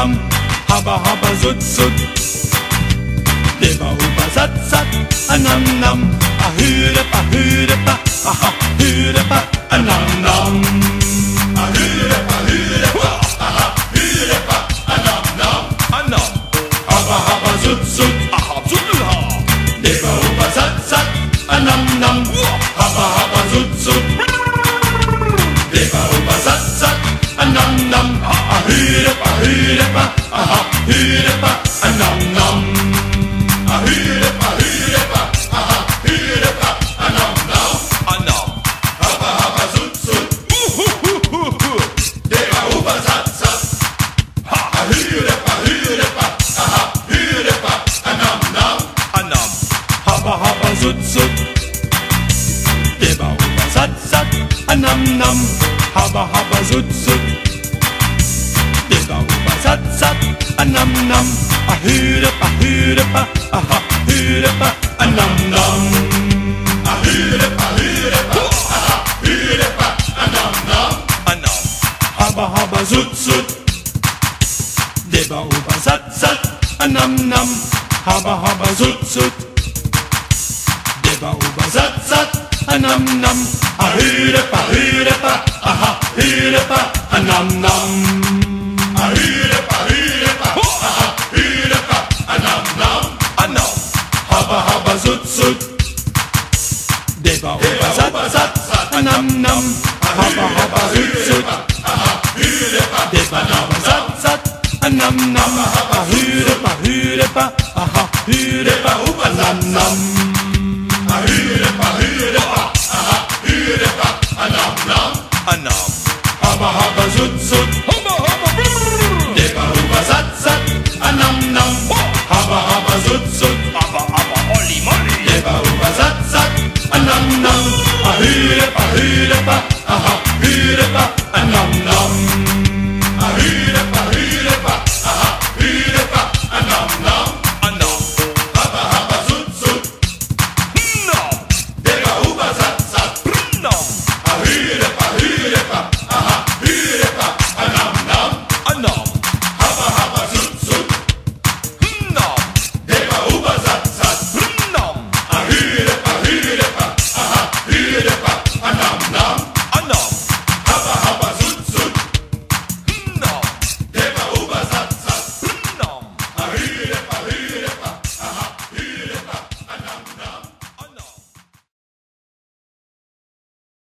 nam, Hubba Hubba Zoot Zoot. Dibba Hubba Zat Zat, a nam nam, a hurepa hurepa, aha hurepa, a nam nam. A hurepa hurepa, aha hurepa, a nam nam, a nam. Hubba Hubba Zoot Zoot, aha zoet ha. Dibba Hubba Zat Zat, a nam nam, Hubba Hubba Zoot Zoot. Dibba Hubba Zat Zat, a nam nam, a hurepa hurepa, aha hurepa, a nam nam. A hurepa hurepa, aha hurepa, a nam nam, a nam. Hubba Hubba Zoot Zoot, Dibba Hubba Zat Zat. A hurepa hurepa, aha hurepa, a nam nam, a nam. Hubba Hubba Zoot Zoot, Dibba Hubba Zat Zat, a nam nam. Hubba Hubba Zoot Zoot, Dibba Hubba Zat Zat, a nam nam. A hurepa hurepa, aha hurepa, a nam nam. A hurepa hurepa, aha hurepa, a nam nam, a nam. Hubba Hubba Zoot Zoot, Dibba Hubba Zat Zat, a nam nam. Hubba Hubba Zoot Zoot, Dibba Hubba Zat Zat, a nam nam. A hurepa hurepa, aha hurepa, a nam nam. A hurepa hurepa, aha hurepa, a nam nam, a nam. Hubba Hubba Zoot Zoot, Dibba Hubba Zat Zat, a nam nam. Hubba Hubba Zoot Zoot, aha hurepa, Dibba Hubba Zat Zat, a nam nam. A hurepa hurepa, aha hurepa, a nam nam. A hurepa hurepa, aha hurepa, a nam nam, a nam.